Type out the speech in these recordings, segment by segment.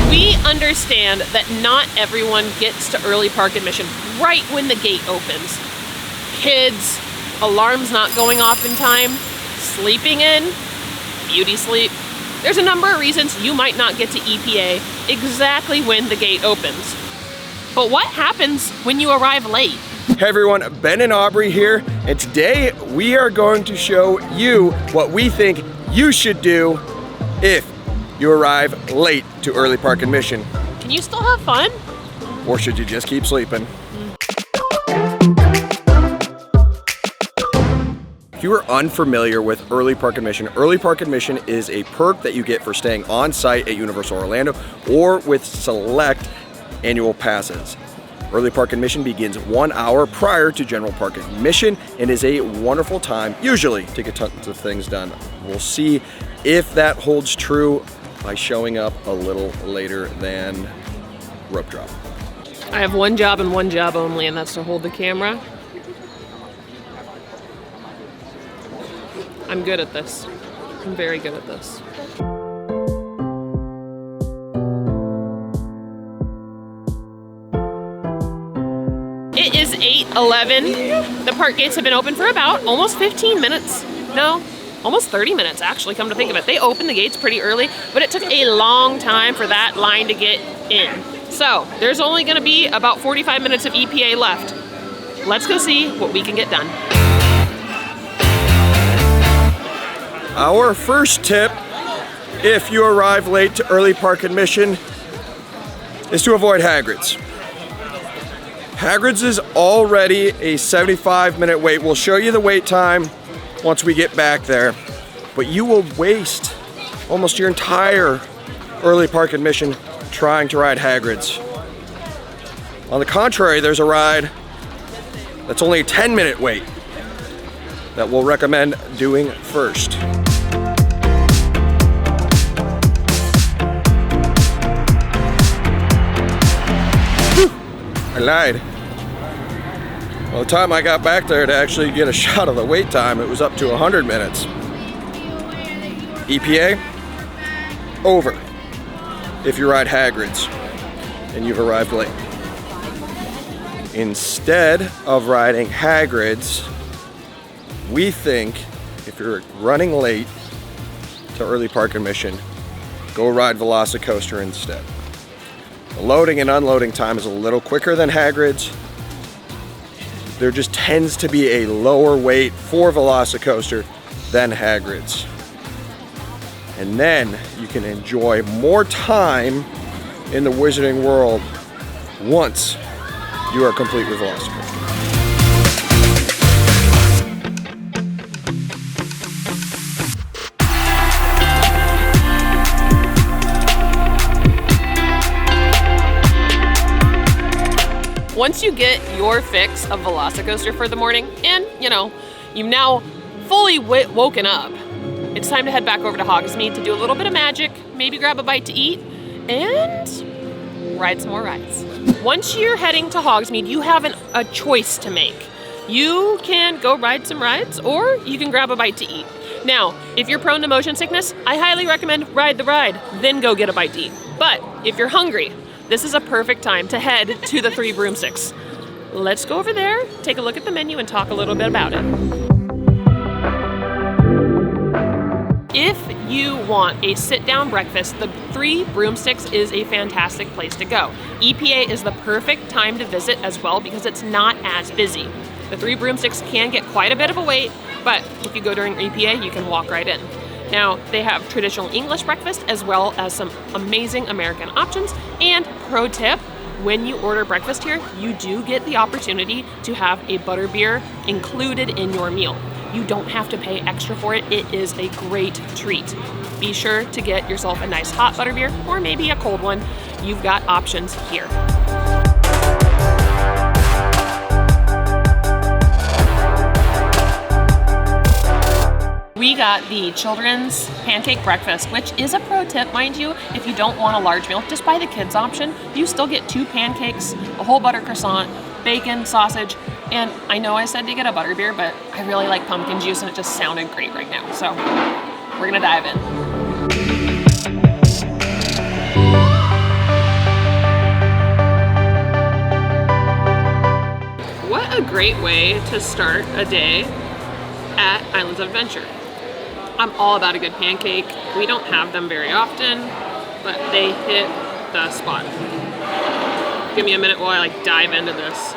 We understand that not everyone gets to early park admission right when the gate opens. Kids, alarms not going off in time, sleeping in, beauty sleep. There's a number of reasons you might not get to EPA exactly when the gate opens. But what happens when you arrive late? Hey everyone, Ben and Aubrey here, and today we are going to show you what we think you should do if you arrive late to early park admission. Can you still have fun? Or should you just keep sleeping? If you are unfamiliar with early park admission is a perk that you get for staying on site at Universal Orlando or with select annual passes. Early park admission begins 1 hour prior to general park admission and is a wonderful time, usually, to get tons of things done. We'll see if that holds true by showing up a little later than rope drop. I have one job and one job only, and that's to hold the camera. I'm good at this. I'm very good at this. It is 8:11. The park gates have been open for about almost 15 minutes. No, almost 30 minutes actually, come to think of it. They opened the gates pretty early, but it took a long time for that line to get in. So there's only gonna be about 45 minutes of EPA left. Let's go see what we can get done. Our first tip, if you arrive late to early park admission, is to avoid Hagrid's. Hagrid's is already a 75-minute wait. We'll show you the wait time once we get back there, but you will waste almost your entire early park admission trying to ride Hagrid's. On the contrary, there's a ride that's only a 10-minute wait that we'll recommend doing first. I lied. By the time I got back there to actually get a shot of the wait time, it was up to 100 minutes. EPA, over if you ride Hagrid's and you've arrived late. Instead of riding Hagrid's, we think if you're running late to early park admission, go ride Velocicoaster instead. The loading and unloading time is a little quicker than Hagrid's. There just tends to be a lower wait for Velocicoaster than Hagrid's. And then you can enjoy more time in the Wizarding World once you are complete with Velocicoaster. Once you get your fix of Velocicoaster for the morning, and you've now fully woken up, it's time to head back over to Hogsmeade to do a little bit of magic, maybe grab a bite to eat, and ride some more rides. Once you're heading to Hogsmeade, you have a choice to make. You can go ride some rides, or you can grab a bite to eat. Now, if you're prone to motion sickness, I highly recommend ride the ride, then go get a bite to eat. But if you're hungry, this is a perfect time to head to the Three Broomsticks. Let's go over there, take a look at the menu, and talk a little bit about it. If you want a sit-down breakfast, the Three Broomsticks is a fantastic place to go. EPA is the perfect time to visit as well because it's not as busy. The Three Broomsticks can get quite a bit of a wait, but if you go during EPA, you can walk right in. Now, they have traditional English breakfast as well as some amazing American options. And pro tip, when you order breakfast here, you do get the opportunity to have a butterbeer included in your meal. You don't have to pay extra for it. It is a great treat. Be sure to get yourself a nice hot butterbeer or maybe a cold one. You've got options here. We got the children's pancake breakfast, which is a pro tip, mind you. If you don't want a large meal, just buy the kids option. You still get 2 pancakes, a whole butter croissant, bacon, sausage, and I know I said to get a butterbeer, but I really like pumpkin juice and it just sounded great right now. So we're gonna dive in. great way to start a day at Islands of Adventure. I'm all about a good pancake. We don't have them very often, but they hit the spot. Give me a minute while I like dive into this.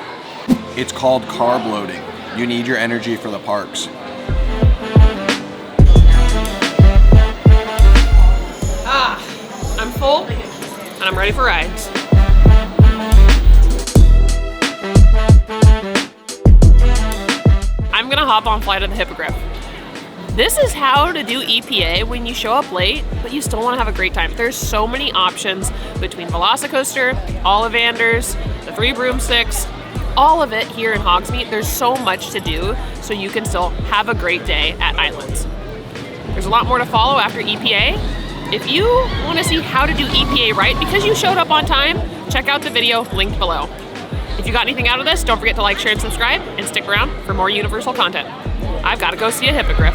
It's called carb loading. You need your energy for the parks. I'm full and I'm ready for rides. I'm gonna hop on Flight of the Hippogriff. This is how to do EPA when you show up late, but you still want to have a great time. There's so many options between Velocicoaster, Ollivanders, the 3 broomsticks, all of it here in Hogsmeade. There's so much to do, so you can still have a great day at Islands. There's a lot more to follow after EPA. If you want to see how to do EPA right because you showed up on time, check out the video linked below. If you got anything out of this, don't forget to like, share, and subscribe, and stick around for more Universal content. I've got to go see a hippogriff.